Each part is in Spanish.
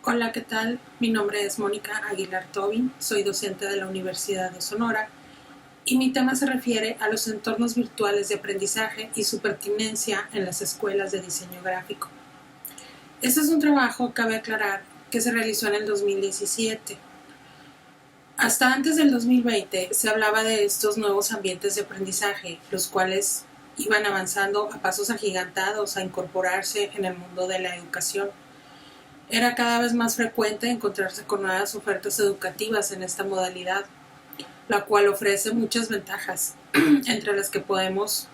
Hola, ¿qué tal? Mi nombre es Mónica Aguilar Tobin, soy docente de la Universidad de Sonora y mi tema se refiere a los entornos virtuales de aprendizaje y su pertinencia en las escuelas de diseño gráfico. Este es un trabajo, cabe aclarar, que se realizó en el 2017. Hasta antes del 2020 se hablaba de estos nuevos ambientes de aprendizaje, los cuales iban avanzando a pasos agigantados a incorporarse en el mundo de la educación. Era cada vez más frecuente encontrarse con nuevas ofertas educativas en esta modalidad, la cual ofrece muchas ventajas, entre las que podemos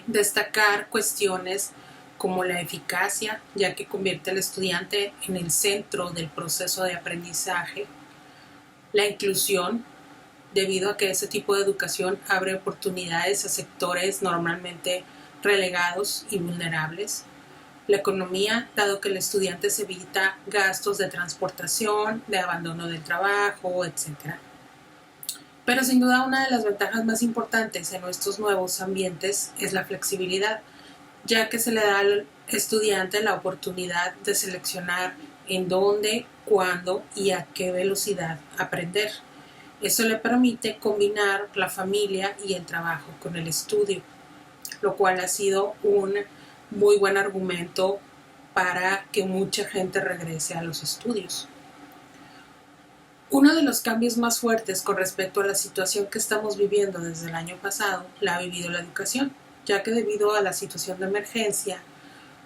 destacar cuestiones como la eficacia, ya que convierte al estudiante en el centro del proceso de aprendizaje, la inclusión, debido a que ese tipo de educación abre oportunidades a sectores normalmente relegados y vulnerables, la economía, dado que el estudiante se evita gastos de transportación, de abandono del trabajo, etc. Pero sin duda una de las ventajas más importantes en estos nuevos ambientes es la flexibilidad, ya que se le da al estudiante la oportunidad de seleccionar en dónde, cuándo y a qué velocidad aprender. Eso le permite combinar la familia y el trabajo con el estudio, lo cual ha sido un muy buen argumento para que mucha gente regrese a los estudios. Uno de los cambios más fuertes con respecto a la situación que estamos viviendo desde el año pasado la ha vivido la educación, ya que debido a la situación de emergencia,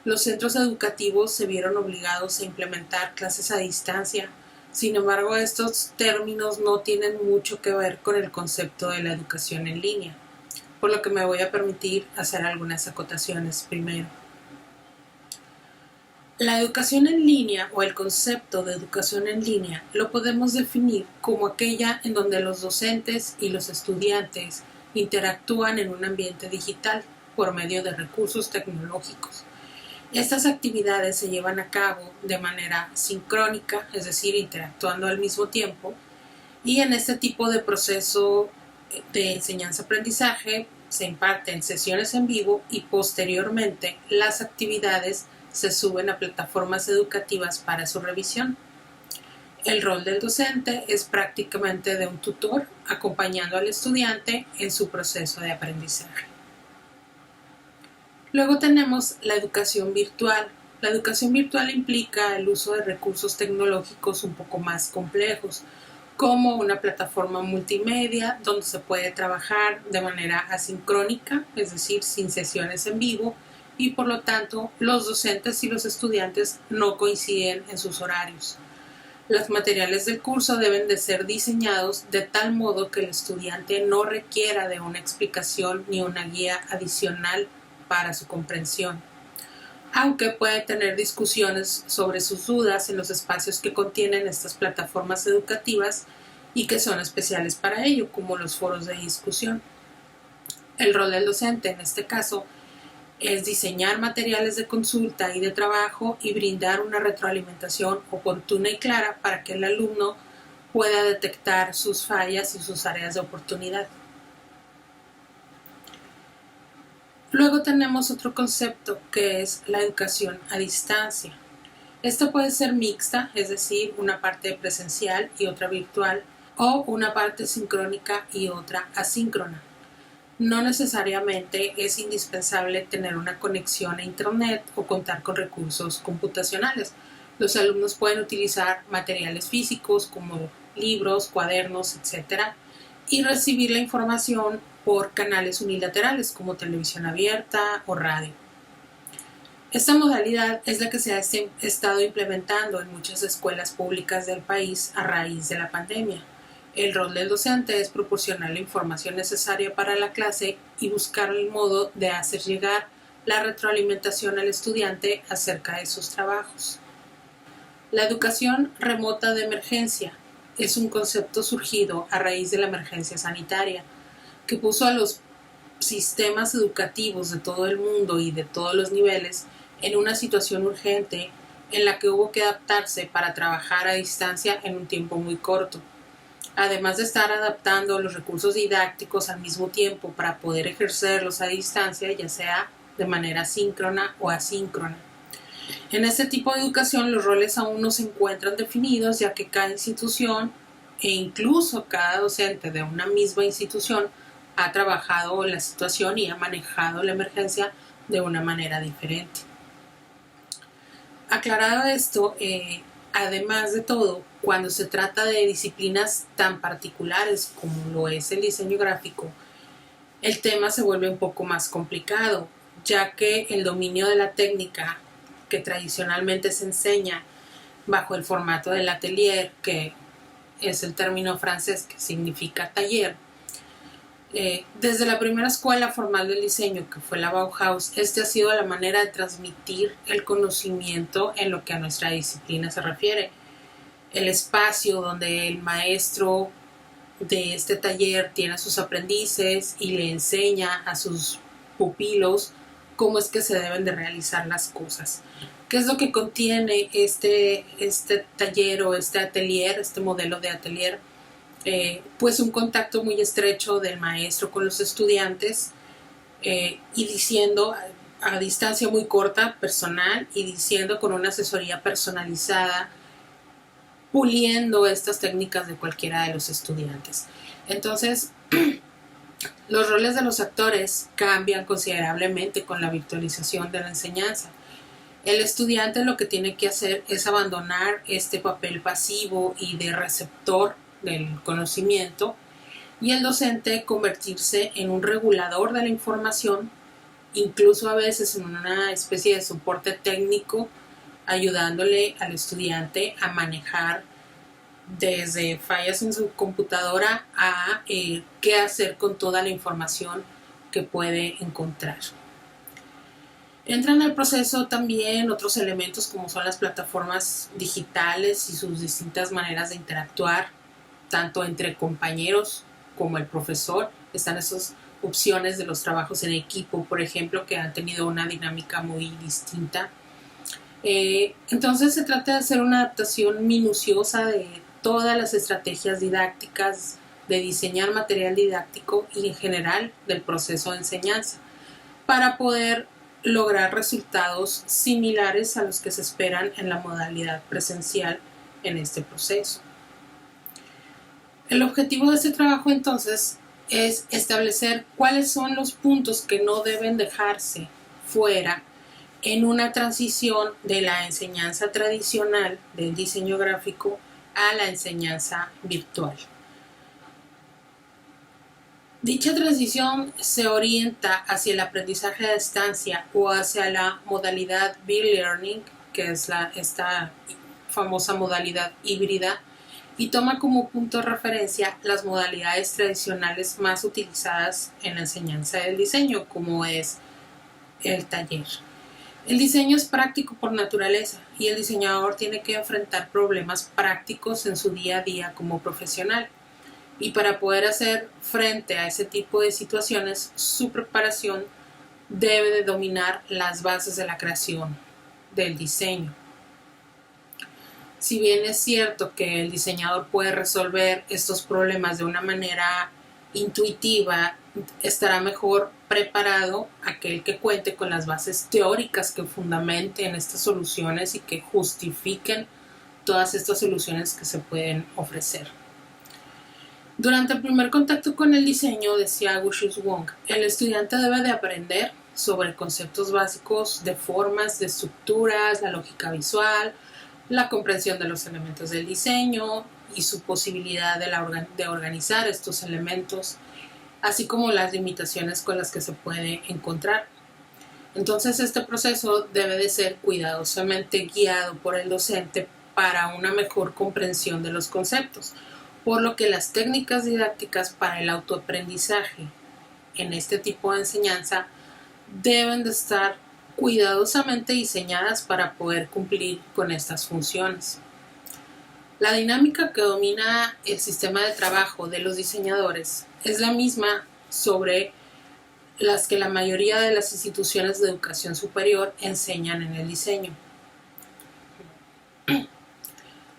los centros educativos se vieron obligados a implementar clases a distancia. Sin embargo, estos términos no tienen mucho que ver con el concepto de la educación en línea, por lo que me voy a permitir hacer algunas acotaciones primero. La educación en línea o el concepto de educación en línea lo podemos definir como aquella en donde los docentes y los estudiantes interactúan en un ambiente digital por medio de recursos tecnológicos. Estas actividades se llevan a cabo de manera sincrónica, es decir, interactuando al mismo tiempo, y en este tipo de proceso de enseñanza-aprendizaje se imparten sesiones en vivo y posteriormente las actividades se suben a plataformas educativas para su revisión. El rol del docente es prácticamente de un tutor acompañando al estudiante en su proceso de aprendizaje. Luego tenemos la educación virtual. La educación virtual implica el uso de recursos tecnológicos un poco más complejos, como una plataforma multimedia donde se puede trabajar de manera asincrónica, es decir, sin sesiones en vivo, y por lo tanto los docentes y los estudiantes no coinciden en sus horarios. Los materiales del curso deben de ser diseñados de tal modo que el estudiante no requiera de una explicación ni una guía adicional para su comprensión, aunque puede tener discusiones sobre sus dudas en los espacios que contienen estas plataformas educativas y que son especiales para ello, como los foros de discusión. El rol del docente en este caso es diseñar materiales de consulta y de trabajo y brindar una retroalimentación oportuna y clara para que el alumno pueda detectar sus fallas y sus áreas de oportunidad. Luego tenemos otro concepto que es la educación a distancia. Esta puede ser mixta, es decir, una parte presencial y otra virtual, o una parte sincrónica y otra asíncrona. No necesariamente es indispensable tener una conexión a Internet o contar con recursos computacionales. Los alumnos pueden utilizar materiales físicos como libros, cuadernos, etc. y recibir la información por canales unilaterales como televisión abierta o radio. Esta modalidad es la que se ha estado implementando en muchas escuelas públicas del país a raíz de la pandemia. El rol del docente es proporcionar la información necesaria para la clase y buscar el modo de hacer llegar la retroalimentación al estudiante acerca de sus trabajos. La educación remota de emergencia es un concepto surgido a raíz de la emergencia sanitaria, que puso a los sistemas educativos de todo el mundo y de todos los niveles en una situación urgente en la que hubo que adaptarse para trabajar a distancia en un tiempo muy corto. Además de estar adaptando los recursos didácticos al mismo tiempo para poder ejercerlos a distancia, ya sea de manera síncrona o asíncrona. En este tipo de educación los roles aún no se encuentran definidos, ya que cada institución e incluso cada docente de una misma institución ha trabajado la situación y ha manejado la emergencia de una manera diferente. Aclarado esto, además de todo, cuando se trata de disciplinas tan particulares como lo es el diseño gráfico, el tema se vuelve un poco más complicado, ya que el dominio de la técnica que tradicionalmente se enseña bajo el formato del atelier, que es el término francés que significa taller, desde la primera escuela formal del diseño, que fue la Bauhaus, ha sido la manera de transmitir el conocimiento en lo que a nuestra disciplina se refiere. El espacio donde el maestro de este taller tiene a sus aprendices y le enseña a sus pupilos cómo es que se deben de realizar las cosas. ¿Qué es lo que contiene este taller o este atelier, este modelo de atelier? Pues un contacto muy estrecho del maestro con los estudiantes y diciendo a distancia muy corta, personal, y diciendo con una asesoría personalizada, puliendo estas técnicas de cualquiera de los estudiantes. Entonces, los roles de los actores cambian considerablemente con la virtualización de la enseñanza. El estudiante lo que tiene que hacer es abandonar este papel pasivo y de receptor del conocimiento y el docente convertirse en un regulador de la información, incluso a veces en una especie de soporte técnico, ayudándole al estudiante a manejar desde fallas en su computadora a qué hacer con toda la información que puede encontrar. Entran al proceso también otros elementos como son las plataformas digitales y sus distintas maneras de interactuar, tanto entre compañeros como el profesor. Están esas opciones de los trabajos en equipo, por ejemplo, que han tenido una dinámica muy distinta. Entonces se trata de hacer una adaptación minuciosa de todas las estrategias didácticas, de diseñar material didáctico y en general del proceso de enseñanza para poder lograr resultados similares a los que se esperan en la modalidad presencial en este proceso. El objetivo de este trabajo entonces es establecer cuáles son los puntos que no deben dejarse fuera en una transición de la enseñanza tradicional del diseño gráfico a la enseñanza virtual. Dicha transición se orienta hacia el aprendizaje a distancia o hacia la modalidad B-Learning, que es esta famosa modalidad híbrida, y toma como punto de referencia las modalidades tradicionales más utilizadas en la enseñanza del diseño, como es el taller. El diseño es práctico por naturaleza y el diseñador tiene que enfrentar problemas prácticos en su día a día como profesional. Y para poder hacer frente a ese tipo de situaciones, su preparación debe de dominar las bases de la creación del diseño. Si bien es cierto que el diseñador puede resolver estos problemas de una manera intuitiva, estará mejor preparado aquel que cuente con las bases teóricas que fundamenten estas soluciones y que justifiquen todas estas soluciones que se pueden ofrecer. Durante el primer contacto con el diseño, decía Gusius Wong, el estudiante debe de aprender sobre conceptos básicos de formas, de estructuras, la lógica visual, la comprensión de los elementos del diseño y su posibilidad de organizar estos elementos, así como las limitaciones con las que se puede encontrar. Entonces, este proceso debe de ser cuidadosamente guiado por el docente para una mejor comprensión de los conceptos, por lo que las técnicas didácticas para el autoaprendizaje en este tipo de enseñanza deben de estar cuidadosamente diseñadas para poder cumplir con estas funciones. La dinámica que domina el sistema de trabajo de los diseñadores es la misma sobre las que la mayoría de las instituciones de educación superior enseñan en el diseño.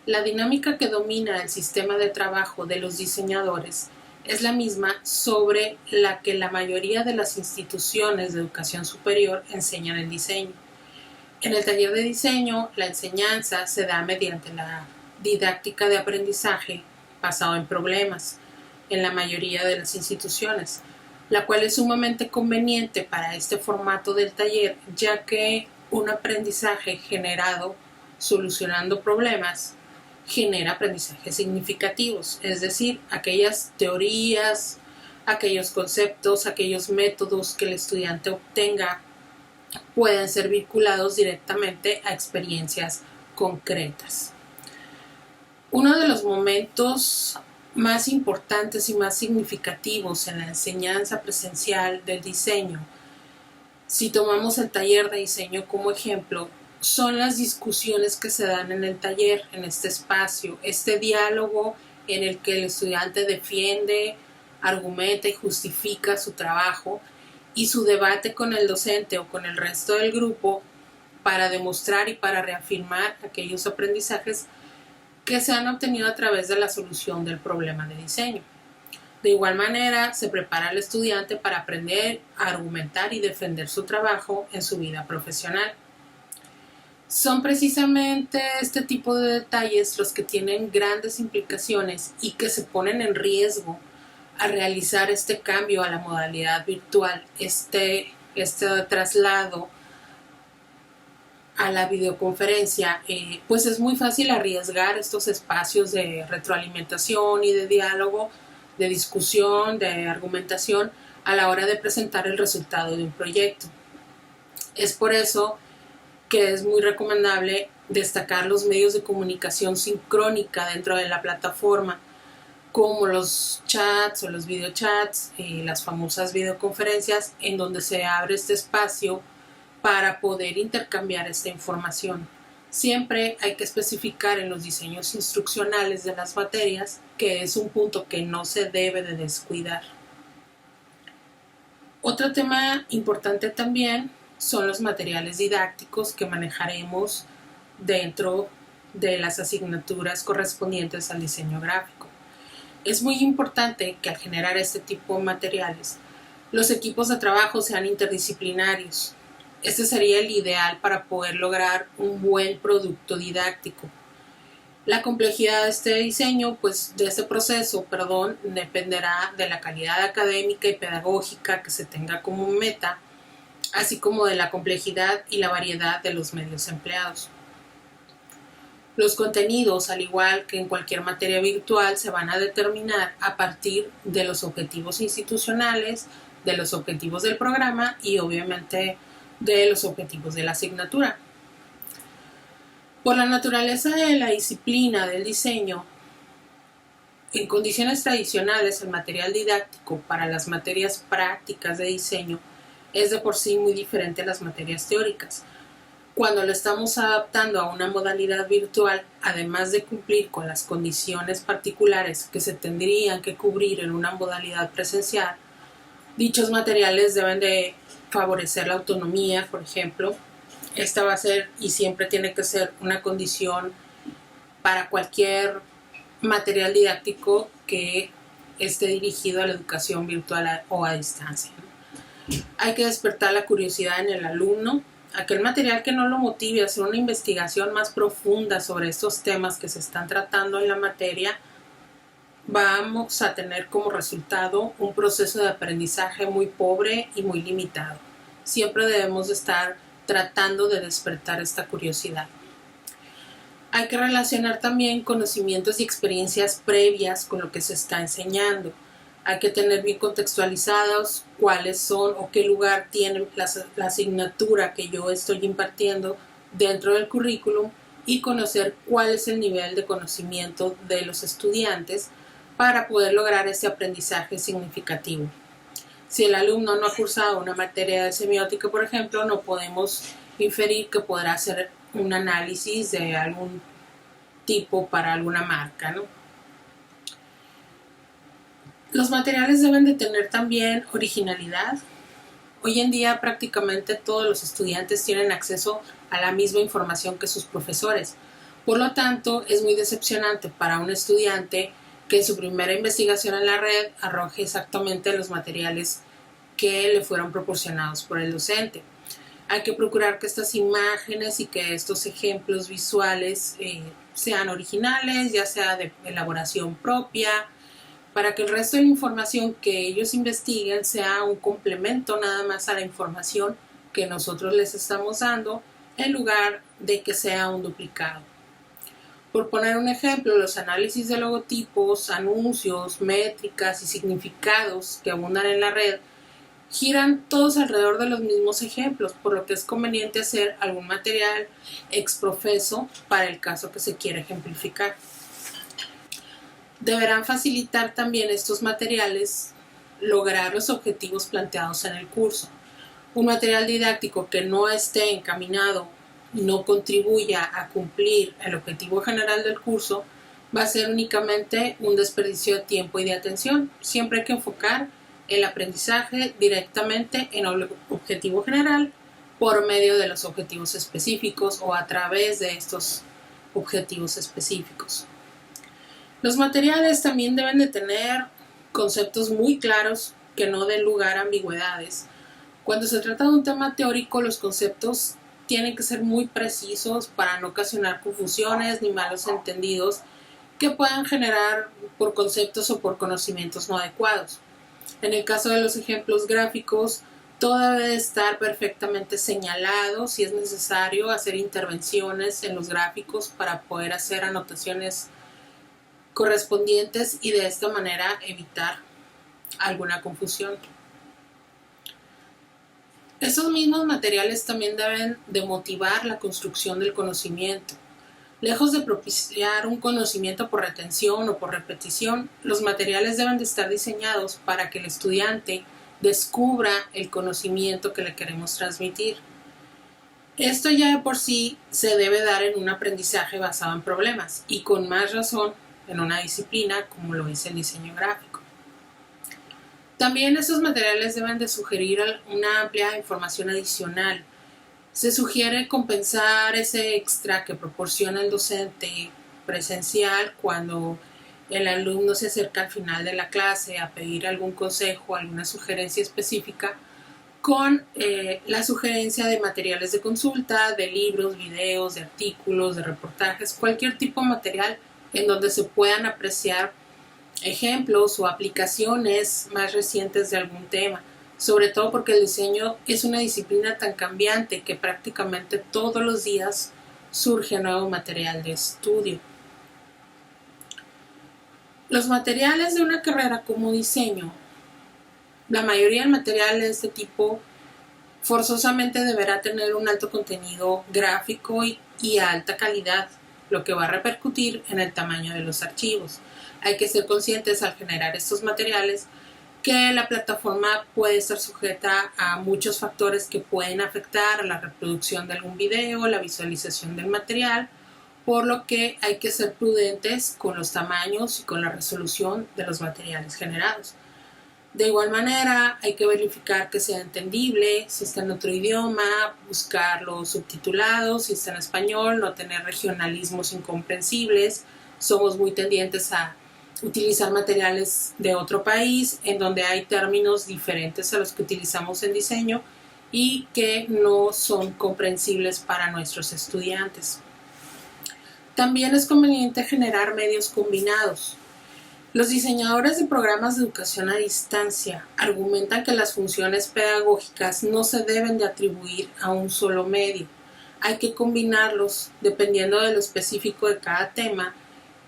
La dinámica que domina el sistema de trabajo de los diseñadores es la misma sobre la que la mayoría de las instituciones de educación superior enseñan el diseño. En el taller de diseño, la enseñanza se da mediante la didáctica de aprendizaje basado en problemas en la mayoría de las instituciones, la cual es sumamente conveniente para este formato del taller, ya que un aprendizaje generado solucionando problemas genera aprendizajes significativos, es decir, aquellas teorías, aquellos conceptos, aquellos métodos que el estudiante obtenga pueden ser vinculados directamente a experiencias concretas. Uno de los momentos más importantes y más significativos en la enseñanza presencial del diseño, si tomamos el taller de diseño como ejemplo, son las discusiones que se dan en el taller, en este espacio, este diálogo en el que el estudiante defiende, argumenta y justifica su trabajo, y su debate con el docente o con el resto del grupo para demostrar y para reafirmar aquellos aprendizajes que se han obtenido a través de la solución del problema de diseño. De igual manera, se prepara al estudiante para aprender a argumentar y defender su trabajo en su vida profesional. Son precisamente este tipo de detalles los que tienen grandes implicaciones y que se ponen en riesgo a realizar este cambio a la modalidad virtual, este traslado a la videoconferencia, pues es muy fácil arriesgar estos espacios de retroalimentación y de diálogo, de discusión, de argumentación a la hora de presentar el resultado de un proyecto. Es por eso que es muy recomendable destacar los medios de comunicación sincrónica dentro de la plataforma, como los chats o los videochats, las famosas videoconferencias, en donde se abre este espacio para poder intercambiar esta información. Siempre hay que especificar en los diseños instruccionales de las materias que es un punto que no se debe de descuidar. Otro tema importante también son los materiales didácticos que manejaremos dentro de las asignaturas correspondientes al diseño gráfico. Es muy importante que al generar este tipo de materiales, los equipos de trabajo sean interdisciplinarios. Este sería el ideal para poder lograr un buen producto didáctico. La complejidad de este diseño, de este proceso, dependerá de la calidad académica y pedagógica que se tenga como meta, así como de la complejidad y la variedad de los medios empleados. Los contenidos, al igual que en cualquier materia virtual, se van a determinar a partir de los objetivos institucionales, de los objetivos del programa y obviamente de los objetivos de la asignatura. Por la naturaleza de la disciplina del diseño, en condiciones tradicionales el material didáctico para las materias prácticas de diseño es de por sí muy diferente a las materias teóricas. Cuando lo estamos adaptando a una modalidad virtual, además de cumplir con las condiciones particulares que se tendrían que cubrir en una modalidad presencial, dichos materiales deben de favorecer la autonomía, por ejemplo. Esta va a ser y siempre tiene que ser una condición para cualquier material didáctico que esté dirigido a la educación virtual o a distancia. Hay que despertar la curiosidad en el alumno. Aquel material que no lo motive a hacer una investigación más profunda sobre estos temas que se están tratando en la materia, vamos a tener como resultado un proceso de aprendizaje muy pobre y muy limitado. Siempre debemos de estar tratando de despertar esta curiosidad. Hay que relacionar también conocimientos y experiencias previas con lo que se está enseñando. Hay que tener bien contextualizados cuáles son o qué lugar tiene la asignatura que yo estoy impartiendo dentro del currículum y conocer cuál es el nivel de conocimiento de los estudiantes para poder lograr ese aprendizaje significativo. Si el alumno no ha cursado una materia de semiótica, por ejemplo, no podemos inferir que podrá hacer un análisis de algún tipo para alguna marca, ¿no? Los materiales deben de tener también originalidad. Hoy en día prácticamente todos los estudiantes tienen acceso a la misma información que sus profesores. Por lo tanto, es muy decepcionante para un estudiante que en su primera investigación en la red arroje exactamente los materiales que le fueron proporcionados por el docente. Hay que procurar que estas imágenes y que estos ejemplos visuales sean originales, ya sea de elaboración propia, para que el resto de la información que ellos investiguen sea un complemento nada más a la información que nosotros les estamos dando, en lugar de que sea un duplicado. Por poner un ejemplo, los análisis de logotipos, anuncios, métricas y significados que abundan en la red giran todos alrededor de los mismos ejemplos, por lo que es conveniente hacer algún material ex profeso para el caso que se quiera ejemplificar. Deberán facilitar también estos materiales lograr los objetivos planteados en el curso. Un material didáctico que no esté encaminado y no contribuya a cumplir el objetivo general del curso va a ser únicamente un desperdicio de tiempo y de atención. Siempre hay que enfocar el aprendizaje directamente en el objetivo general por medio de los objetivos específicos o a través de estos objetivos específicos. Los materiales también deben de tener conceptos muy claros que no den lugar a ambigüedades. Cuando se trata de un tema teórico, los conceptos tienen que ser muy precisos para no ocasionar confusiones ni malos entendidos que puedan generar por conceptos o por conocimientos no adecuados. En el caso de los ejemplos gráficos, todo debe estar perfectamente señalado. Si es necesario hacer intervenciones en los gráficos para poder hacer anotaciones correspondientes y de esta manera evitar alguna confusión. Estos mismos materiales también deben de motivar la construcción del conocimiento. Lejos de propiciar un conocimiento por retención o por repetición, los materiales deben de estar diseñados para que el estudiante descubra el conocimiento que le queremos transmitir. Esto ya de por sí se debe dar en un aprendizaje basado en problemas y con más razón en una disciplina como lo es el diseño gráfico. También estos materiales deben de sugerir una amplia información adicional. Se sugiere compensar ese extra que proporciona el docente presencial cuando el alumno se acerca al final de la clase a pedir algún consejo, alguna sugerencia específica, con la sugerencia de materiales de consulta, de libros, videos, de artículos, de reportajes, cualquier tipo de material en donde se puedan apreciar ejemplos o aplicaciones más recientes de algún tema. Sobre todo porque el diseño es una disciplina tan cambiante que prácticamente todos los días surge nuevo material de estudio. Los materiales de una carrera como diseño, la mayoría del material de este tipo forzosamente deberá tener un alto contenido gráfico y alta calidad, lo que va a repercutir en el tamaño de los archivos. Hay que ser conscientes al generar estos materiales que la plataforma puede estar sujeta a muchos factores que pueden afectar a la reproducción de algún video, la visualización del material, por lo que hay que ser prudentes con los tamaños y con la resolución de los materiales generados. De igual manera, hay que verificar que sea entendible, si está en otro idioma, buscar los subtitulados, si está en español, no tener regionalismos incomprensibles. Somos muy tendientes a utilizar materiales de otro país en donde hay términos diferentes a los que utilizamos en diseño y que no son comprensibles para nuestros estudiantes. También es conveniente generar medios combinados. Los diseñadores de programas de educación a distancia argumentan que las funciones pedagógicas no se deben de atribuir a un solo medio. Hay que combinarlos dependiendo de lo específico de cada tema,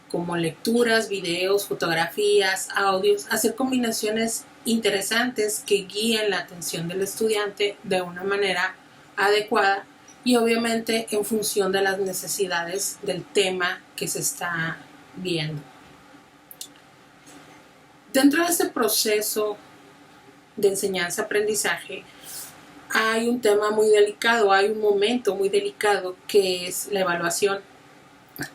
como lecturas, videos, fotografías, audios, hacer combinaciones interesantes que guíen la atención del estudiante de una manera adecuada y obviamente en función de las necesidades del tema que se está viendo. Dentro de este proceso de enseñanza-aprendizaje hay un tema muy delicado, hay un momento muy delicado que es la evaluación.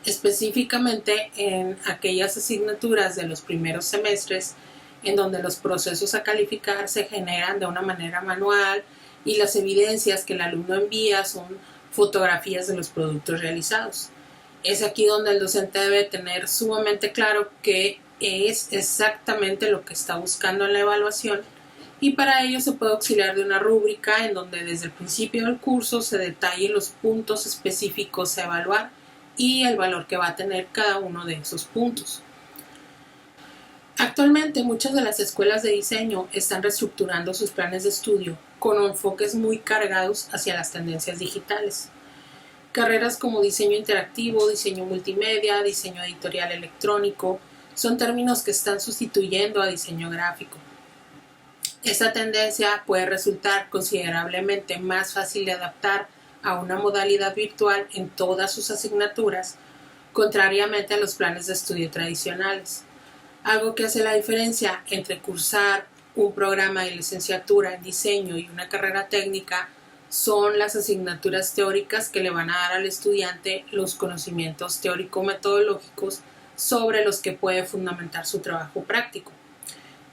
Específicamente en aquellas asignaturas de los primeros semestres en donde los procesos a calificar se generan de una manera manual y las evidencias que el alumno envía son fotografías de los productos realizados. Es aquí donde el docente debe tener sumamente claro qué es exactamente lo que está buscando en la evaluación y para ello se puede auxiliar de una rúbrica en donde desde el principio del curso se detallen los puntos específicos a evaluar y el valor que va a tener cada uno de esos puntos. Actualmente muchas de las escuelas de diseño están reestructurando sus planes de estudio con enfoques muy cargados hacia las tendencias digitales. Carreras como diseño interactivo, diseño multimedia, diseño editorial electrónico son términos que están sustituyendo a diseño gráfico. Esta tendencia puede resultar considerablemente más fácil de adaptar a una modalidad virtual en todas sus asignaturas, contrariamente a los planes de estudio tradicionales. Algo que hace la diferencia entre cursar un programa de licenciatura en diseño y una carrera técnica son las asignaturas teóricas que le van a dar al estudiante los conocimientos teórico-metodológicos sobre los que puede fundamentar su trabajo práctico.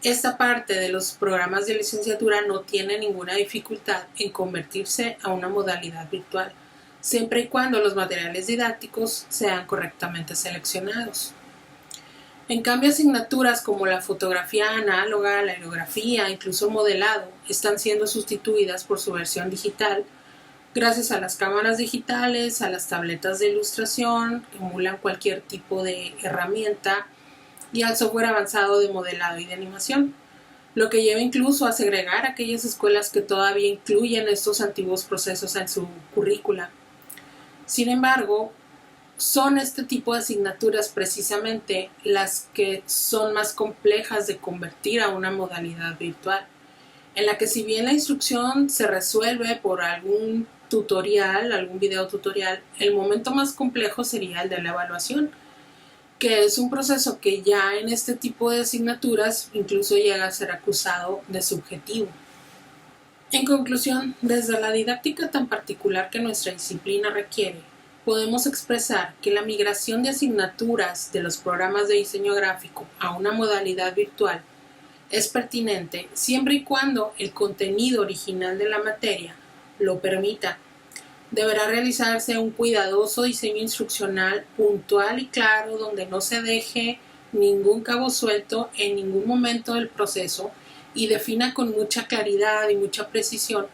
Esta parte de los programas de licenciatura no tiene ninguna dificultad en convertirse a una modalidad virtual, siempre y cuando los materiales didácticos sean correctamente seleccionados. En cambio, asignaturas como la fotografía análoga, la aerografía, incluso modelado, están siendo sustituidas por su versión digital gracias a las cámaras digitales, a las tabletas de ilustración, que emulan cualquier tipo de herramienta, y al software avanzado de modelado y de animación, lo que lleva incluso a segregar aquellas escuelas que todavía incluyen estos antiguos procesos en su currícula. Sin embargo, son este tipo de asignaturas precisamente las que son más complejas de convertir a una modalidad virtual, en la que si bien la instrucción se resuelve por algún tutorial, algún video tutorial, el momento más complejo sería el de la evaluación, que es un proceso que ya en este tipo de asignaturas incluso llega a ser acusado de subjetivo. En conclusión, desde la didáctica tan particular que nuestra disciplina requiere, podemos expresar que la migración de asignaturas de los programas de diseño gráfico a una modalidad virtual es pertinente siempre y cuando el contenido original de la materia lo permita. Deberá realizarse un cuidadoso diseño instruccional puntual y claro, donde no se deje ningún cabo suelto en ningún momento del proceso y defina con mucha claridad y mucha precisión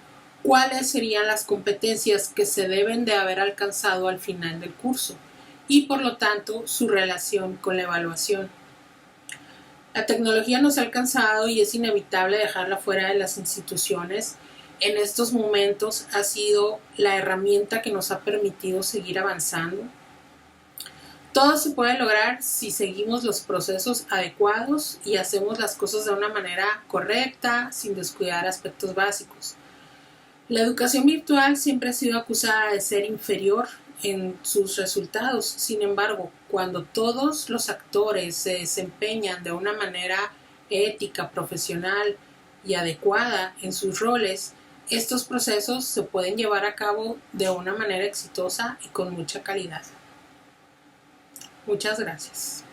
cuáles serían las competencias que se deben de haber alcanzado al final del curso y por lo tanto su relación con la evaluación. La tecnología nos ha alcanzado y es inevitable dejarla fuera de las instituciones. En estos momentos ha sido la herramienta que nos ha permitido seguir avanzando. Todo se puede lograr si seguimos los procesos adecuados y hacemos las cosas de una manera correcta, sin descuidar aspectos básicos. La educación virtual siempre ha sido acusada de ser inferior en sus resultados. Sin embargo, cuando todos los actores se desempeñan de una manera ética, profesional y adecuada en sus roles, estos procesos se pueden llevar a cabo de una manera exitosa y con mucha calidad. Muchas gracias.